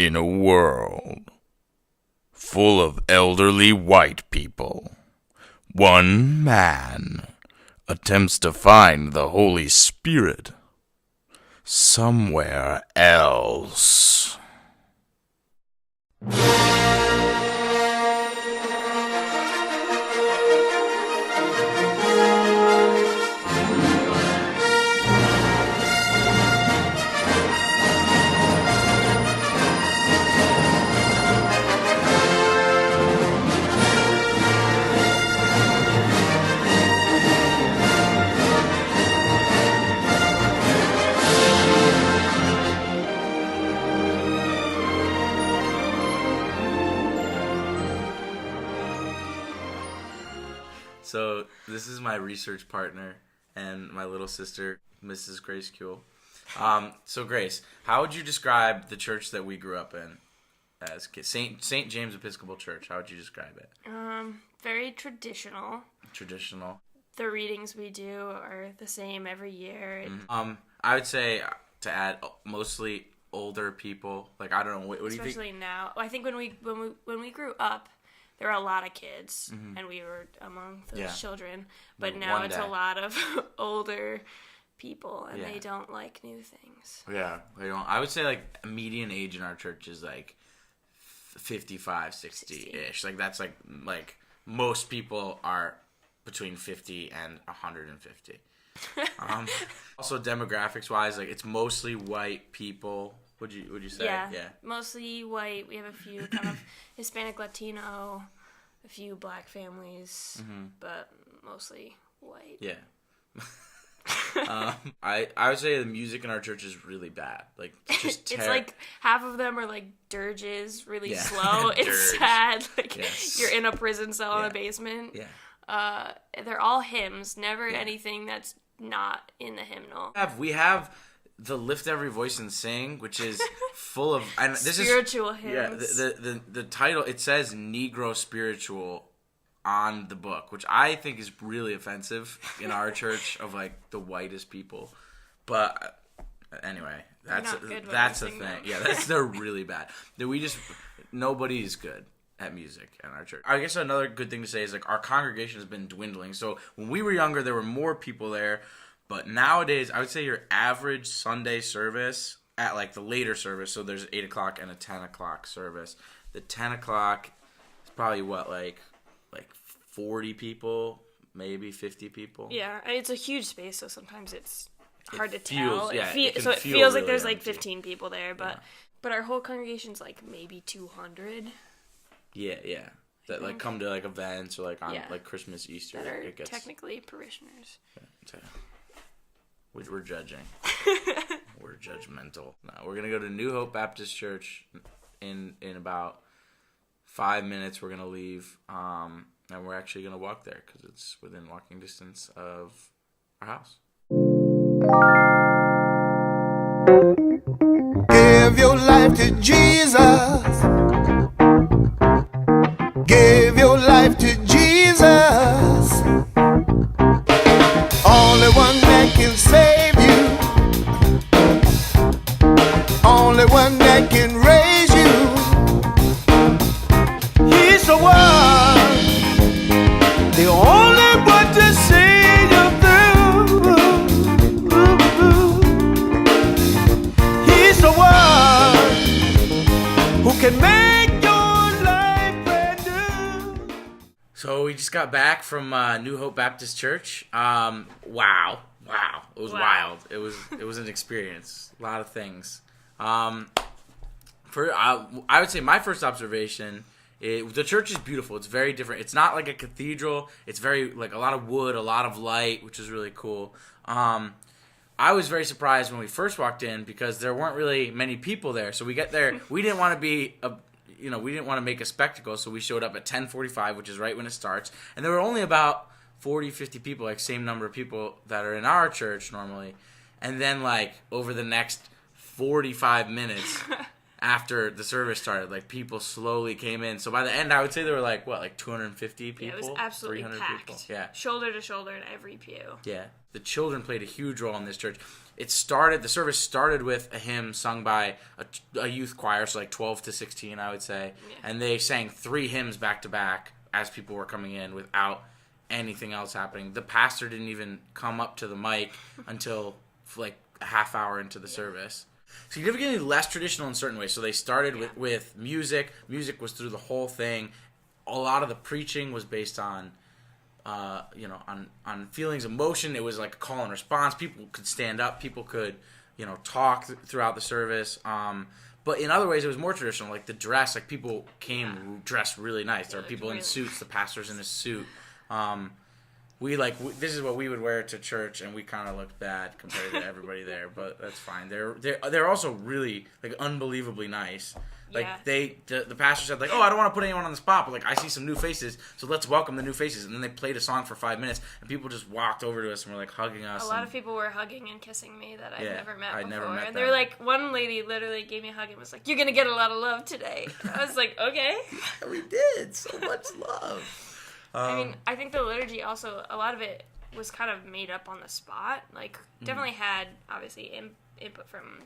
In a world full of elderly white people, one man attempts to find the Holy Spirit somewhere else. So this is my research partner and my little sister, Mrs. Grace Kuehl. So Grace, how would you describe the church that we grew up in as kids? St. James Episcopal Church? How would you describe it? Very traditional. Traditional. The readings we do are the same every year. I would say to add mostly older people. Like I don't know, what do you think? Especially now. I think when we grew up, there were a lot of kids, and we were among those children. But now it's a lot of older people, and they don't like new things. Yeah, they don't. I would say like a median age in our church is like 55, 60-ish. Like that's like most people are between 50 and 150. Also demographics wise, like it's mostly white people. Would you say? Yeah, mostly white. We have a few kind of Hispanic, Latino, a few black families, but mostly white. Yeah. I would say the music in our church is really bad. Like just it's like half of them are like dirges, really slow. It's sad. Like you're in a prison cell in a basement. Yeah. They're all hymns. Never anything that's not in the hymnal. We have the Lift Every Voice and Sing, which is full of spiritual hymns. Yeah, the title, it says Negro Spiritual on the book, which I think is really offensive in our church of like the whitest people. But anyway, that's the thing. Yeah, they're really bad. Nobody is good at music in our church. I guess another good thing to say is like our congregation has been dwindling. So when we were younger, there were more people there. But nowadays, I would say your average Sunday service at like the later service, so there's 8 o'clock and a 10 o'clock service. The 10 o'clock is probably like 40 people, maybe 50 people. Yeah, it's a huge space, so sometimes it's hard to tell. It feels really like there's like empty. 15 people there, but our whole congregation's like maybe 200. Yeah. That like come to like events or like on like Christmas, Easter. That are technically parishioners. Yeah, which we're judging. We're judgmental. No, we're gonna go to New Hope Baptist Church in about 5 minutes. We're gonna leave, and we're actually gonna walk there because it's within walking distance of our house. Give your life to Jesus. Give your life to Jesus. Only one that can save you. Only one that can raise you. He's the one, the only one to see you through. He's the one who can make your life brand new. So we just got back from New Hope Baptist Church. Wow, it was wild. It was an experience. A lot of things. I would say my first observation, the church is beautiful. It's very different. It's not like a cathedral. It's very like a lot of wood, a lot of light, which is really cool. I was very surprised when we first walked in because there weren't really many people there. So we get there. We didn't want to be we didn't want to make a spectacle, so we showed up at 10:45, which is right when it starts. And there were only about 40, 50 people, like same number of people that are in our church normally. And then like over the next 45 minutes, after the service started, like people slowly came in. So by the end, I would say there were like 250 people. Yeah, it was absolutely 300 packed. people. Yeah, shoulder to shoulder in every pew. Yeah, the children played a huge role in this church. The service started with a hymn sung by a youth choir, so like 12 to 16, I would say, and they sang 3 hymns back to back as people were coming in without anything else happening. The pastor didn't even come up to the mic until like a half hour into the service. Significantly less traditional in certain ways. So they started with music. Music was through the whole thing. A lot of the preaching was based on, on feelings, emotion. It was like a call and response. People could stand up. People could, talk throughout the service. But in other ways, it was more traditional. Like the dress, like people came dressed really nice. There were people in suits. The pastor's in a suit. This is what we would wear to church, and we kind of looked bad compared to everybody there, but that's fine. They're also really like unbelievably nice. Like the pastor said, like, oh, I don't want to put anyone on the spot, but like I see some new faces, so let's welcome the new faces. And then they played a song for 5 minutes, and people just walked over to us and were like hugging us. A lot of people were hugging and kissing me that I'd never met before. Never met and they're like, one lady literally gave me a hug and was like, "You're gonna get a lot of love today." I was like, okay. We did so much love. I think the liturgy also, a lot of it was kind of made up on the spot. Like, definitely had, obviously, input from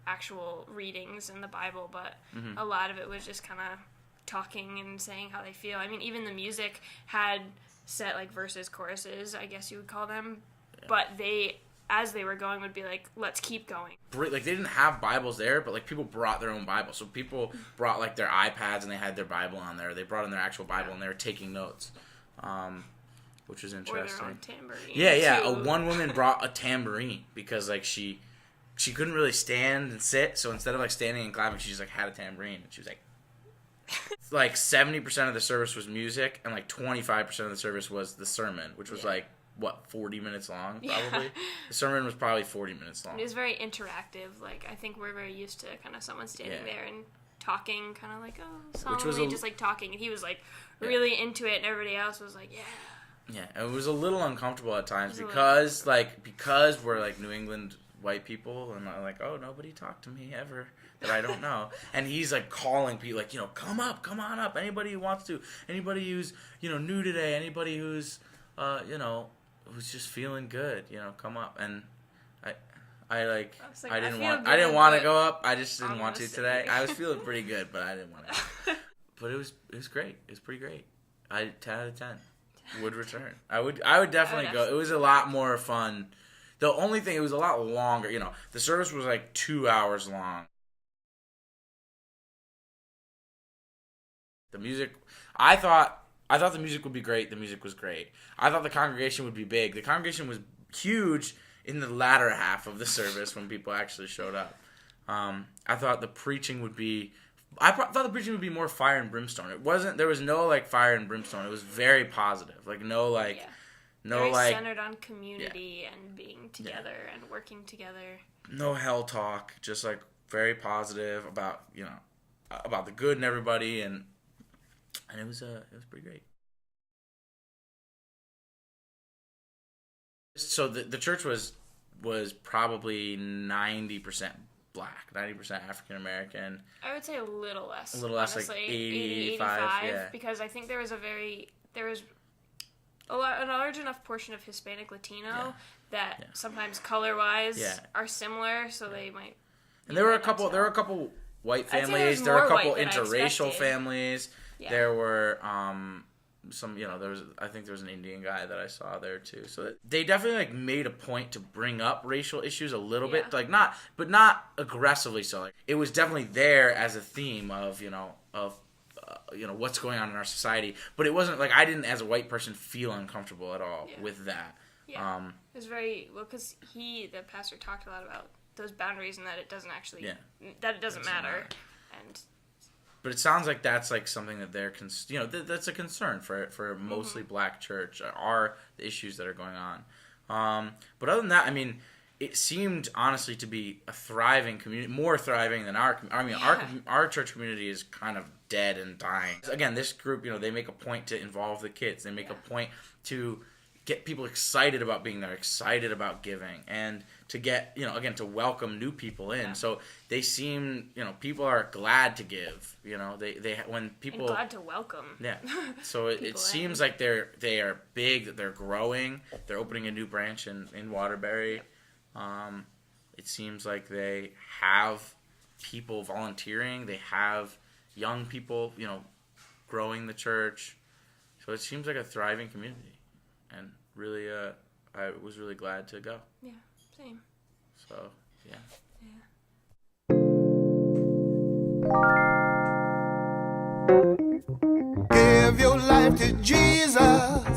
actual readings in the Bible, but a lot of it was just kind of talking and saying how they feel. I mean, even the music had set, like, verses, choruses, I guess you would call them, but they, as they were going, would be like, let's keep going. Like, they didn't have Bibles there, but, like, people brought their own Bible. So people brought, like, their iPads, and they had their Bible on there. They brought in their actual Bible, and they were taking notes, which was interesting. Or their own tambourine. Yeah. One woman brought a tambourine because, like, she couldn't really stand and sit, so instead of, like, standing and clapping, she just, like, had a tambourine. And she was like... like, 70% of the service was music, and, like, 25% of the service was the sermon, which was, like... 40 minutes long, probably? Yeah. The sermon was probably 40 minutes long. It was very interactive. Like, I think we're very used to kind of someone standing there and talking, kind of like, solemnly, just like talking. And he was like really into it, and everybody else was like, yeah. Yeah, it was a little uncomfortable at times because we're like New England white people, and I'm like, oh, nobody talked to me ever that I don't know. And he's like calling people, like, come on up, anybody who wants to, anybody who's new today, anybody who's who's just feeling good, come up. And I didn't want to go up. I just didn't want to today. I was feeling pretty good, but I didn't want to. But it was great. It was pretty great. 10 out of 10 would return. I would definitely go. It was a lot more fun. The only thing, it was a lot longer. The service was like 2 hours long. The music, I thought the music would be great. The music was great. I thought the congregation would be big. The congregation was huge in the latter half of the service when people actually showed up. I thought the preaching would be... I thought the preaching would be more fire and brimstone. It wasn't... There was no, like, fire and brimstone. It was very positive. Like, no, like... Yeah. No, very like... centered on community and being together and working together. No hell talk. Just, like, very positive about, about the good in everybody, and it was pretty great. So the church was probably 90% black, 90% African American. I would say a little less. A little less, honestly, like 80, 85, yeah. Because I think there was a large enough portion of Hispanic Latino that sometimes color-wise are similar, so they might. And there were a couple white families. There were a couple interracial families. Yeah. There were some, I think there was an Indian guy that I saw there too. So they definitely like made a point to bring up racial issues a little bit, like not aggressively. So like it was definitely there as a theme of what's going on in our society. But it wasn't like I didn't, as a white person, feel uncomfortable at all with that. Yeah, it was very because the pastor talked a lot about those boundaries and that it doesn't actually that it doesn't matter. And but it sounds like that's like something that they're that's a concern for mostly black church are the issues that are going on. But other than that, I mean, it seemed honestly to be a thriving community, more thriving than our. I mean, our church community is kind of dead and dying. Again, this group, they make a point to involve the kids. They make a point to get people excited about being there, excited about giving, and to get, again, to welcome new people in. So they seem, people are glad to give. They when people and glad to welcome. Yeah. So it seems like they are big, that they're growing. They're opening a new branch in Waterbury. It seems like they have people volunteering. They have young people, growing the church. So it seems like a thriving community. And really, I was really glad to go. Yeah, same. So, yeah. Give your life to Jesus.